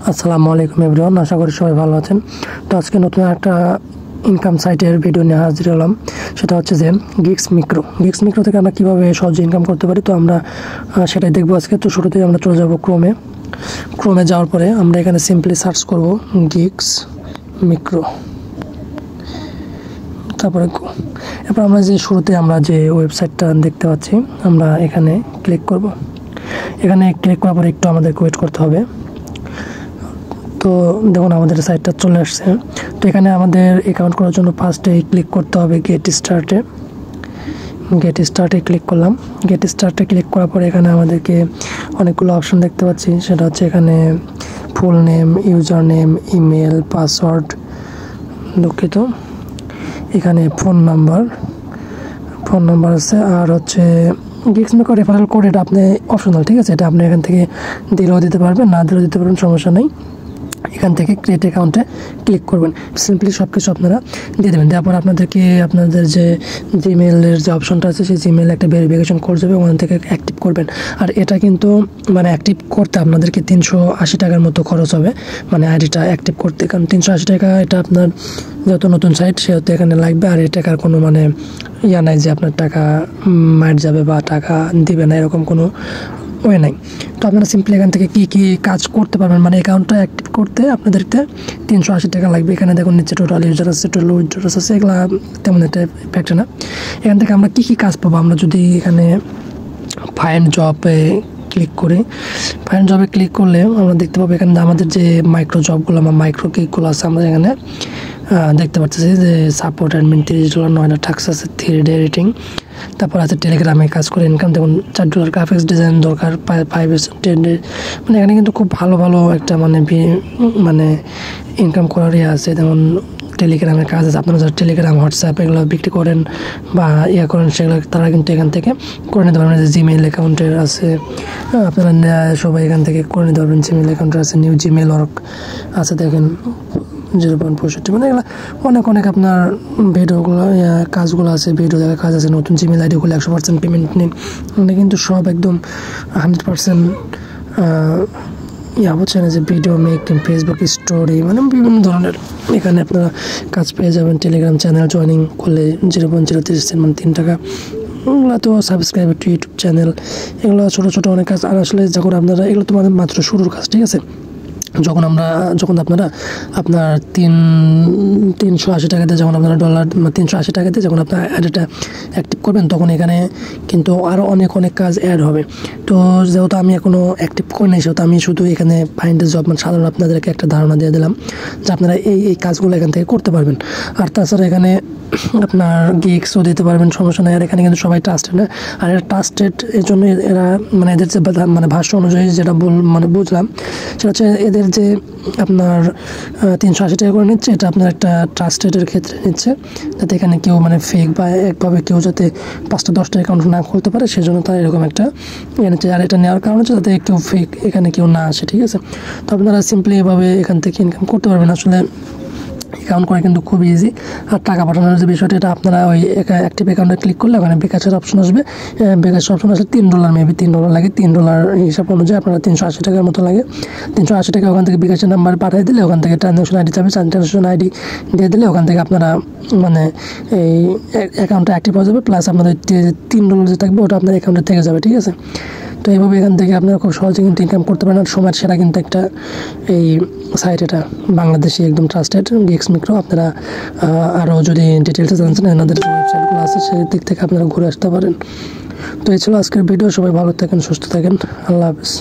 আসসালামু আলাইকুম এভরিওয়ান, আশা করি সবাই ভালো আছেন। তো আজকে নতুন একটা ইনকাম সাইটের ভিডিও নিয়ে হাজির হলাম। সেটা হচ্ছে যে গিগস মিক্রো থেকে আমরা কীভাবে সহজে ইনকাম করতে পারি। তো আমরা সেটাই দেখবো আজকে। তো শুরুতেই আমরা চলে যাব ক্রোমে যাওয়ার পরে আমরা এখানে সিম্পলি সার্চ করব গিগস মিক্রো। তারপরে এরপর আমরা যে শুরুতে আমরা যে ওয়েবসাইটটা দেখতে পাচ্ছি আমরা এখানে ক্লিক করব। এখানে ক্লিক করার পরে একটু আমাদেরকে ওয়েট করতে হবে। তো দেখুন আমাদের সাইটটা চলে আসছে। তো এখানে আমাদের অ্যাকাউন্ট করার জন্য ফার্স্টে ক্লিক করতে হবে গেট স্টার্টে ক্লিক করলাম। গেট স্টার্টে ক্লিক করার পরে এখানে আমাদেরকে অনেকগুলো অপশন দেখতে পাচ্ছি। সেটা হচ্ছে এখানে full name, user name, email, password, দুঃখিত, এখানে ফোন নাম্বার আছে, আর হচ্ছে গিগস মিক্রো রেফারেল কোড। এটা আপনি অপশনাল, ঠিক আছে। এটা আপনি এখান থেকে দিলেও দিতে পারবেন, না দিলেও দিতে পারবেন, সমস্যা নেই। এখান থেকে ক্রিয়েট অ্যাকাউন্টে ক্লিক করবেন। সিম্পলি সব কিছু আপনারা দিয়ে দেবেন। তারপর আপনাদেরকে আপনাদের যে জিমেলের যে অপশনটা আছে সেই জিমেল একটা ভেরিফিকেশন কোড যাবে, ওখান থেকে অ্যাক্টিভ করবেন। আর এটা কিন্তু মানে অ্যাক্টিভ করতে আপনাদেরকে 380 টাকার মতো খরচ হবে, মানে আইডিটা অ্যাক্টিভ করতে। কারণ 380 টাকা এটা আপনার যেহেতু নতুন সাইট সেহেতু এখানে লাগবে। আর এই টাকার কোনো মানে নাই যে আপনার টাকা মার যাবে বা টাকা দিবে না, এরকম কোনো ওয়ে নাই। তো আপনারা সিম্পলি এখান থেকে কী কাজ করতে পারবেন, মানে অ্যাকাউন্টটা অ্যাক্টিভ করতে আপনাদেরকে 380 টাকা লাগবে। এখানে দেখুন নিচে টোটাল ইউজার আছে, টোটাল উইথড্রস আছে, এগুলো তেমন একটা ইফেক্ট না। এখান থেকে আমরা কী কাজ পাবো, আমরা যদি এখানে ফাইন্ড জবে ক্লিক করি, ফাইন্ড জবে ক্লিক করলে আমরা দেখতে পাবো এখানে আমাদের যে মাইক্রো জবগুলো বা মাইক্রো গিগগুলো আছে আমরা এখানে দেখতে পাচ্ছি যে সাপোর্ট অ্যাডমিন $30, 9টা টাস্ক আছে, 3 ডে রেটিং। তারপর আছে টেলিগ্রামে কাজ করে ইনকাম, দেখুন $4 গ্রাফিক্স ডিজাইন দরকার, 5 ডে। মানে এখানে কিন্তু খুব ভালো একটা মানে ইনকাম করার আছে। যেমন টেলিগ্রামের কাজ আছে, আপনারা যারা টেলিগ্রাম, হোয়াটসঅ্যাপ এগুলো বিক্রি করেন বা করেন সেগুলো তারা কিন্তু এখান থেকে করে নিতে পারবেন। যে জিমেইল অ্যাকাউন্টের আছে আপনারা সবাই এখান থেকে করে নিতে পারবেন। জিমেইল অ্যাকাউন্টের আছে, নিউ জিমেইল ওয়ার্ক আছে, দেখেন 0.65। মানে এগুলো অনেক আপনার ভিডিওগুলো কাজগুলো আছে, ভিডিও দেখার কাজ আছে। নতুন জিমেইল আইডি করলে 100% পেমেন্ট নিন, মানে কিন্তু সব একদম 100% হচ্ছে না যে ভিডিও মেকিং, ফেসবুক স্টোরি, মানে বিভিন্ন ধরনের এখানে আপনারা কাজ পেয়ে যাবেন। টেলিগ্রাম চ্যানেল জয়েনিং করলে 0.030 সেন্ট, মানে 3 টাকা। এগুলো তো সাবস্ক্রাইব টু ইউটিউব চ্যানেল, এগুলো ছোটো অনেক কাজ। আর আসলে যখন আপনারা এগুলো তো মাত্র শুরুর কাজ, ঠিক আছে। যখন আপনারা আপনার 380 টাকাতে যখন আপনারা $380 টাকাতে যখন আপনার অ্যাডটা অ্যাক্টিভ করবেন, তখন এখানে কিন্তু আরও অনেক কাজ অ্যাড হবে। তো যেহেতু আমি এখনও অ্যাক্টিভ করি নাই, সেহেতু আমি শুধু এখানে ফাইন্ড জব মানে সাধারণ আপনাদেরকে একটা ধারণা দিয়ে দিলাম যে আপনারা এই কাজগুলো এখান থেকে করতে পারবেন। আর তাছাড়া এখানে আপনার গিগসও দিতে পারবেন, সমস্যা নেই। আর এখানে কিন্তু সবাই ট্রাস্টেড না, আর এরা ট্রাস্টেড এর জন্য এরা মানে এদের যে মানে ভাষ্য অনুযায়ী যেটা বুঝলাম সেটা হচ্ছে এদের যে আপনার 380 টাকা করে নিচ্ছে, এটা আপনার একটা ট্রাস্টেডের ক্ষেত্রে নিচ্ছে, যাতে এখানে কেউ মানে ফেক বা একভাবে কেউ যাতে 5টা 10টা অ্যাকাউন্ট না খুলতে পারে, সেজন্য তারা এরকম একটা নিচ্ছে। আর এটা নেওয়ার কারণ হচ্ছে যাতে কেউ ফেক এখানে কেউ না আসে, ঠিক আছে। তো আপনারা সিম্পলি এভাবে এখান থেকে ইনকাম করতে পারবেন। আসলে অ্যাকাউন্ট করা কিন্তু খুব ইজি। আর টাকা পাঠানোর যে বিষয়টা, এটা আপনারা ওই অ্যাক্টিভ অ্যাকাউন্টে ক্লিক করলে ওখানে বিকাশের অপশন আসবে। বিকাশের অপশন আসলে $3 মেবি $3 লাগে। $3 হিসাব অনুযায়ী আপনারা 380 টাকার মতো লাগে। 380 টাকা ওখান থেকে বিকাশের নাম্বার পাঠিয়ে দিলে ওখান থেকে ট্রানজাকশন আইডি চাবে, ট্রানজাকশন আইডি দিয়ে দিলে ওখান থেকে আপনারা মানে এই অ্যাকাউন্টটা অ্যাক্টিভ হয়ে যাবে। প্লাস আপনাদের $3 যে থাকবে ওটা আপনার অ্যাকাউন্টে থেকে যাবে, ঠিক আছে। তো এইভাবে এখান থেকে আপনারা খুব সহজে কিন্তু ইনকাম করতে পারেন। আর সময়ের সেরা কিন্তু একটা এই সাইট, এটা বাংলাদেশি একদম ট্রাস্টেড গিগস মিক্রো। আপনারা আরও যদি ডিটেলসে জানছেন এনাদের যে ওয়েবসাইটগুলো আছে সেই দিক থেকে আপনারা ঘুরে আসতে পারেন। তো এই ছিল আজকের ভিডিও। সবাই ভালো থাকেন, সুস্থ থাকেন, আল্লাহ হাফেজ।